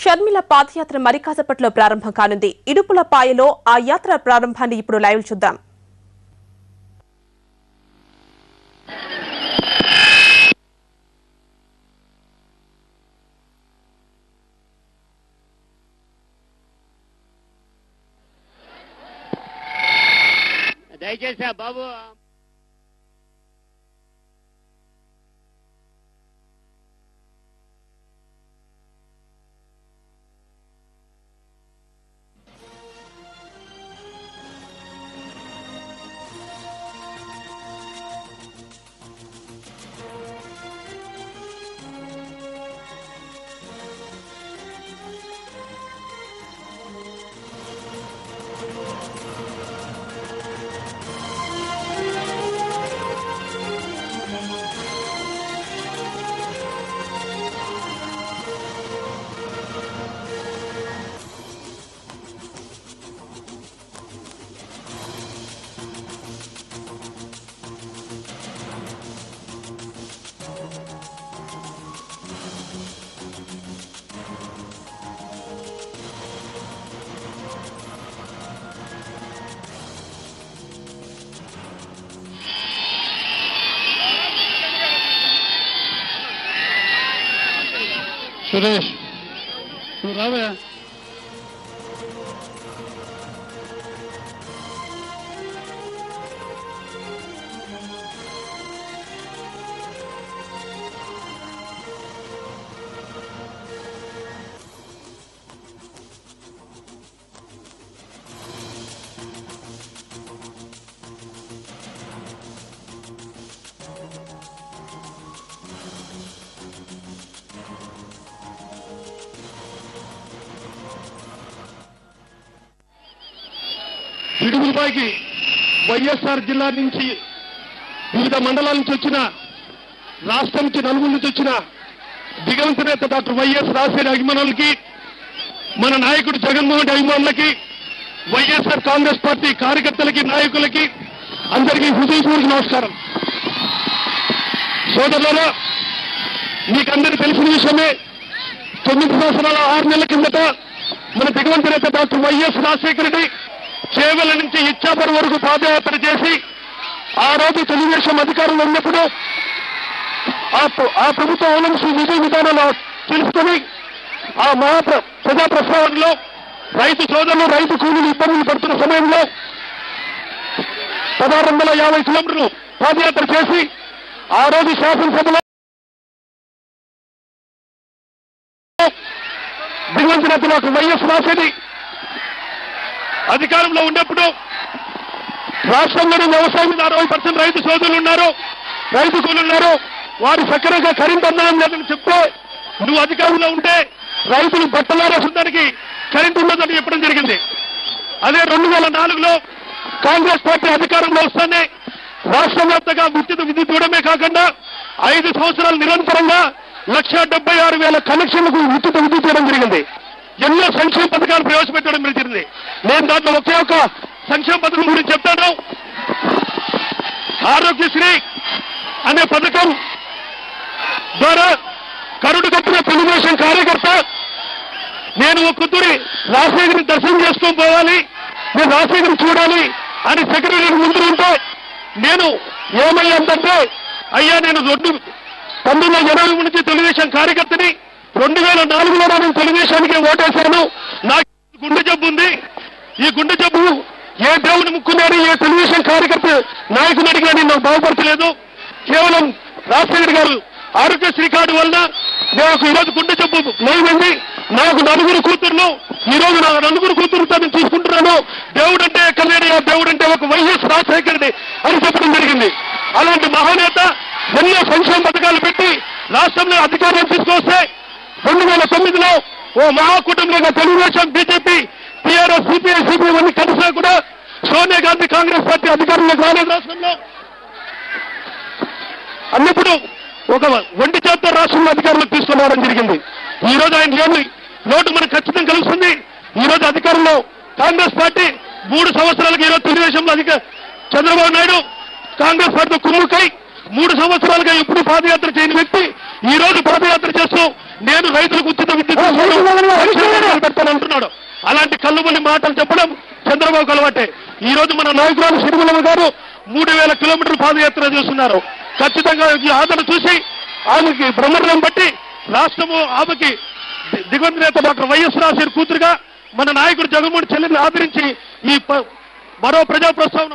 షర్మిల పాదయాత్ర మరికాసేపట్లో ప్రారంభం కానుంది. ఇడుపులపాయలో ఆ యాత్ర ప్రారంభాన్ని ఇప్పుడు లైవ్ చూద్దాం. దయచేసి బాబు సురేష్ నువ్వు రావే. ఇడుగులపాయకి వైఎస్ఆర్ జిల్లా నుంచి వివిధ మండలాల నుంచి వచ్చిన, రాష్ట్రం నుంచి నలుగురు నుంచి వచ్చిన దిగవంత నేత డాక్టర్ వైఎస్ రాజశేఖర అభిమానులకి, మన నాయకుడు జగన్మోహన్ రెడ్డి అభిమానులకి, వైఎస్ఆర్ కాంగ్రెస్ పార్టీ కార్యకర్తలకి, నాయకులకి అందరికీ హృదయపూర్వక నమస్కారం. సోదరులారా, మీకందరికీ తెలిసిన విషయమే, 9 సంవత్సరాల 6 నెలల కిందట మన దిగవంత నేత డాక్టర్ వైఎస్ రాజశేఖర రెడ్డి చేవెళ్ల నుంచి ఇచ్చాపురం వరకు పాదయాత్ర చేసి, ఆ రోజు తెలుగుదేశం అధికారంలో ఉన్నప్పుడు ఆ ప్రభుత్వ ఓలంసి విధి విధానాలు తెలుసుకుని ఆ ప్రజా ప్రస్తావనలో రైతు సోదరులు, రైతు కూలీలు ఇబ్బందులు పడుతున్న సమయంలో 1650 కిలోమీటర్లు పాదయాత్ర చేసి ఆ రోజు శాసనసభలో దిగవంత నేత డాక్టర్ వైఎస్ రాజశేఖర అధికారంలో ఉన్నప్పుడు రాష్ట్రంలోని వ్యవసాయం మీద 60% రైతు సోదరులు ఉన్నారు, రైతు కూలీలు ఉన్నారు. వారు సక్రమంగా ఖరీదు అందడం లేదని చెప్తే, నువ్వు అధికారంలో ఉంటే రైతులు బట్టలారేసడానికి కరెంటు ఉండదని చెప్పడం జరిగింది. అదే 2004లో కాంగ్రెస్ పార్టీ అధికారంలో వస్తేనే రాష్ట్ర వ్యాప్తంగా ఉచిత విద్యుత్ ఇవ్వడమే కాకుండా 5 సంవత్సరాలు నిరంతరంగా 1,76,000 కనెక్షన్లకు ఉచిత విద్యుత్ ఇవ్వడం జరిగింది. ఎన్నో సంక్షేమ పథకాలు ప్రవేశపెట్టడం జరిగింది. నేను దాంట్లో ఒకే ఒక సంక్షేమ పథకం గురించి చెప్తాను. ఆరోగ్యశ్రీ అనే పథకం ద్వారా కరుడు కట్టిన తెలుగుదేశం కార్యకర్త, నేను ఒక కుదురి రాజశేఖర్ని దర్శనం చేసుకొని పోవాలి, నేను రాజశేఖర్ని చూడాలి అని సెక్రటరీ ముందు ఉంటే, నేను ఏమయ్యాంటే, అయ్యా నేను 1980 నుంచి తెలుగుదేశం కార్యకర్తని, 2004లో నేను తెలుగుదేశానికి ఓటేశాను, నాకు గుండె జబ్బు ఉంది, ఈ గుండె జబ్బు ఏ దేవుని ముక్కున్నాడు, ఏ తెలుగుదేశం కార్యకర్త నాయకుని అడిగినా నేను నాకు బాగుపడతలేదు, కేవలం రాజశేఖర్ గారు ఆరోగ్యశ్రీ కార్డు వల్ల నాకు ఈరోజు గుండె జబ్బు నయమైంది, నాకు 9 కూతుర్లు, ఈరోజు నా 9 కూతురుతో నేను చూసుకుంటున్నాను, దేవుడు అంటే ఎక్కడలేడు, ఆ దేవుడు అంటే ఒక వైఎస్ రాజశేఖరుడి అని చెప్పడం జరిగింది. అలాంటి మహానేత ఎన్నో సంక్షేమ పథకాలు పెట్టి రాష్ట్రంలో అధికారం తీసుకొస్తే 2009లో ఓ మహాకుటుంబంగా Telugu Desam, BJP, TRS, CPI, CPM అన్ని కలిసినా కూడా సోనియా గాంధీ కాంగ్రెస్ పార్టీ అధికారంలోకి రాలేదు రాష్ట్రంలో. అన్నప్పుడు ఒక ఒంటి చేత రాష్ట్రంలో అధికారంలోకి తీసుకురావడం జరిగింది. ఈ రోజు ఆయన లేని లోటు మనకు ఖచ్చితంగా కలుస్తుంది. ఈ రోజు అధికారంలో కాంగ్రెస్ పార్టీ 3 సంవత్సరాలకు ఈరోజు తెలుగుదేశంలో చంద్రబాబు నాయుడు కాంగ్రెస్ పార్టీతో కుమ్ముకై 3 సంవత్సరాలుగా ఎప్పుడు పాదయాత్ర చేయని వ్యక్తి ఈ రోజు పాదయాత్ర చేస్తూ నేను రైతులకు ఉచిత విద్యుత్ పెడతానంటున్నాడు. అలాంటి కళ్ళుమల్లి మాటలు చెప్పడం చంద్రబాబు అలవాటే. ఈ రోజు మన నాయకురాలు సిరిమలమ్మ గారు 3000 కిలోమీటర్లు పాదయాత్ర చేస్తున్నారు. ఖచ్చితంగా ఈ ఆదరణ చూసి ఆమెకి బ్రహ్మరథం బట్టి రాష్ట్రము ఆమెకి దివంగత నేత డాక్టర్ వైఎస్ రాజశేఖర్ కూతురుగా మన నాయకుడు జగన్మోహన్ చెల్లిని ఆదరించి ఈ మరో ప్రజా ప్రస్తావన